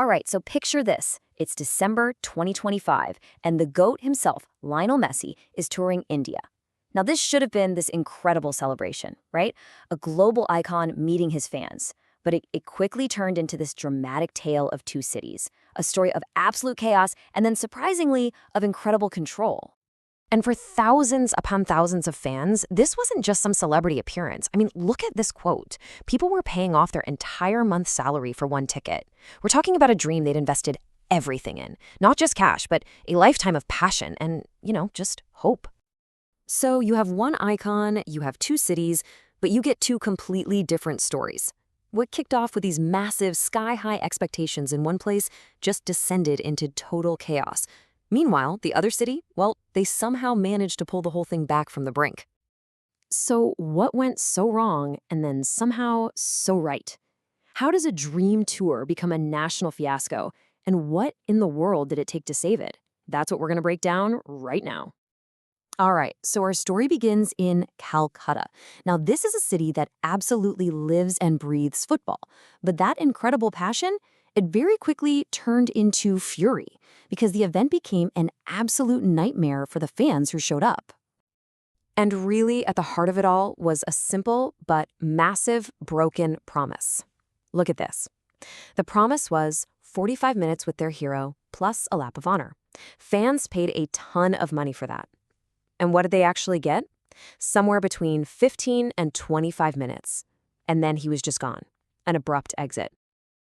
All right, so picture this. It's December 2025, and the GOAT himself, Lionel Messi, is touring India. Now, this should have been this incredible celebration, right? A global icon meeting his fans. But it quickly turned into this dramatic tale of two cities, a story of absolute chaos and then, surprisingly, of incredible control. And for thousands upon thousands of fans, this wasn't just some celebrity appearance. I mean, look at this quote. People were paying off their entire month's salary for one ticket. We're talking about a dream they'd invested everything in. Not just cash, but a lifetime of passion and, just hope. So you have one icon, you have two cities, but you get two completely different stories. What kicked off with these massive, sky-high expectations in one place just descended into total chaos. Meanwhile, the other city, well, they somehow managed to pull the whole thing back from the brink. So what went so wrong and then somehow so right? How does a dream tour become a national fiasco? And what in the world did it take to save it? That's what we're going to break down right now. All right, so our story begins in Calcutta. Now, this is a city that absolutely lives and breathes football. But that incredible passion, it very quickly turned into fury because the event became an absolute nightmare for the fans who showed up. And really, at the heart of it all was a simple but massive broken promise. Look at this. The promise was 45 minutes with their hero plus a lap of honor. Fans paid a ton of money for that. And what did they actually get? Somewhere between 15 and 25 minutes. And then he was just gone. An abrupt exit.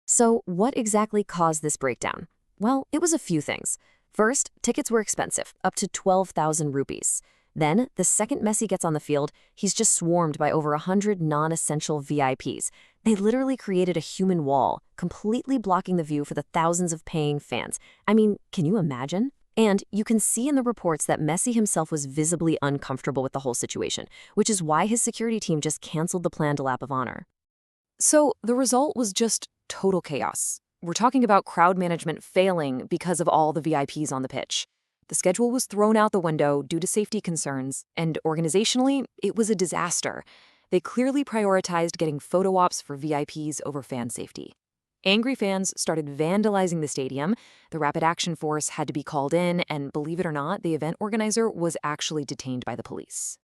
So what exactly caused this breakdown? Well, it was a few things. First, tickets were expensive, up to 12,000 rupees. Then, the second Messi gets on the field, he's just swarmed by over 100 non-essential VIPs. They literally created a human wall, completely blocking the view for the thousands of paying fans. I mean, can you imagine? And you can see in the reports that Messi himself was visibly uncomfortable with the whole situation, which is why his security team just canceled the planned lap of honor. So the result was just total chaos. We're talking about crowd management failing because of all the VIPs on the pitch. The schedule was thrown out the window due to safety concerns, and organizationally, it was a disaster. They clearly prioritized getting photo ops for VIPs over fan safety. Angry fans started vandalizing the stadium. The Rapid Action Force had to be called in, and believe it or not, the event organizer was actually detained by the police.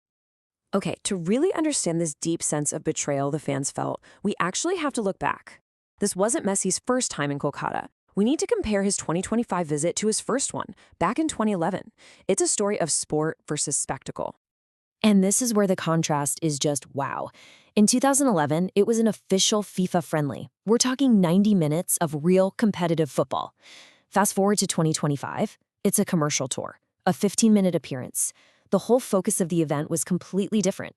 Okay, to really understand this deep sense of betrayal the fans felt, we actually have to look back. This wasn't Messi's first time in Kolkata. We need to compare his 2025 visit to his first one, back in 2011. It's a story of sport versus spectacle. And this is where the contrast is just wow. In 2011, it was an official FIFA friendly. We're talking 90 minutes of real competitive football. Fast forward to 2025, it's a commercial tour, a 15-minute appearance. The whole focus of the event was completely different.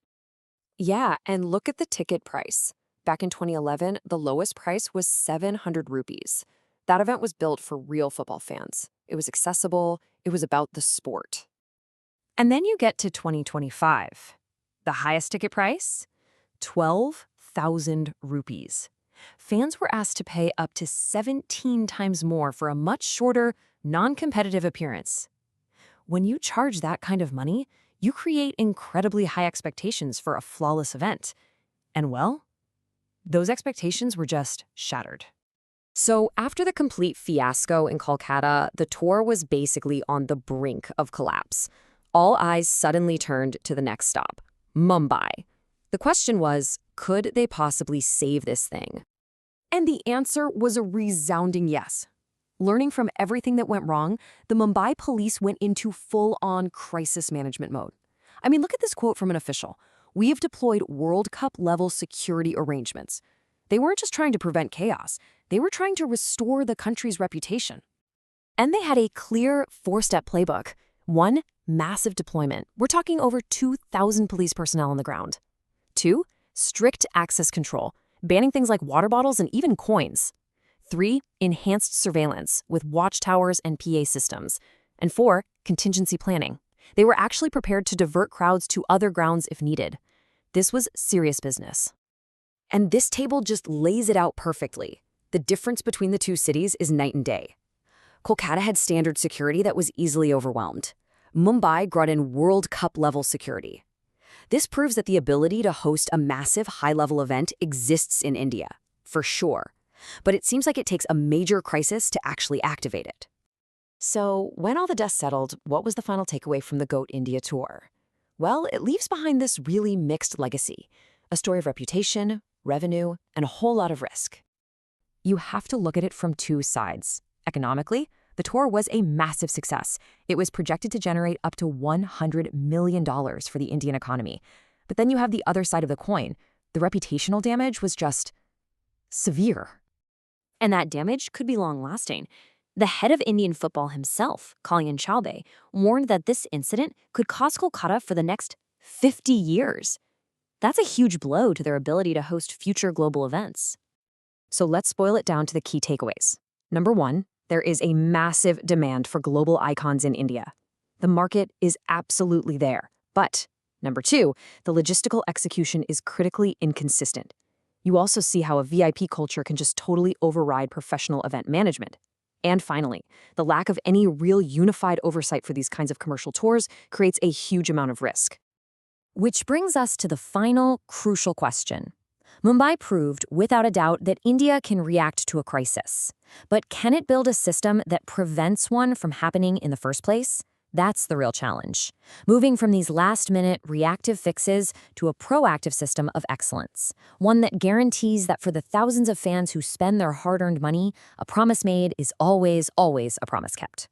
Yeah, and look at the ticket price. Back in 2011, the lowest price was 700 rupees. That event was built for real football fans. It was accessible. It was about the sport. And then you get to 2025. The highest ticket price? 12,000 rupees. Fans were asked to pay up to 17 times more for a much shorter, non-competitive appearance. When you charge that kind of money, you create incredibly high expectations for a flawless event. And well, those expectations were just shattered. So after the complete fiasco in Kolkata, the tour was basically on the brink of collapse. All eyes suddenly turned to the next stop, Mumbai. The question was, could they possibly save this thing? And the answer was a resounding yes. Learning from everything that went wrong, the Mumbai police went into full-on crisis management mode. I mean, look at this quote from an official. "We have deployed World Cup-level security arrangements." They weren't just trying to prevent chaos. They were trying to restore the country's reputation. And they had a clear four-step playbook. One, massive deployment. We're talking over 2,000 police personnel on the ground. Two, strict access control, banning things like water bottles and even coins. Three, enhanced surveillance with watchtowers and PA systems. And four, contingency planning. They were actually prepared to divert crowds to other grounds if needed. This was serious business. And this table just lays it out perfectly. The difference between the two cities is night and day. Kolkata had standard security that was easily overwhelmed. Mumbai brought in World Cup-level security. This proves that the ability to host a massive high-level event exists in India, for sure. but it seems like it takes a major crisis to actually activate it. So, when all the dust settled, what was the final takeaway from the GOAT India tour? Well, it leaves behind this really mixed legacy, a story of reputation, revenue, and a whole lot of risk. You have to look at it from two sides. Economically, the tour was a massive success. It was projected to generate up to $100 million for the Indian economy. But then you have the other side of the coin. The reputational damage was just severe. And that damage could be long-lasting. The head of Indian football himself, Kalyan Chaubey, warned that this incident could cost Kolkata for the next 50 years. That's a huge blow to their ability to host future global events. So let's boil it down to the key takeaways. Number one, there is a massive demand for global icons in India. The market is absolutely there. But number two, the logistical execution is critically inconsistent. You also see how a VIP culture can just totally override professional event management. And finally, the lack of any real unified oversight for these kinds of commercial tours creates a huge amount of risk. Which brings us to the final, crucial question. Mumbai proved, without a doubt, that India can react to a crisis. But can it build a system that prevents one from happening in the first place? That's the real challenge. Moving from these last-minute reactive fixes to a proactive system of excellence. One that guarantees that for the thousands of fans who spend their hard-earned money, a promise made is always, always a promise kept.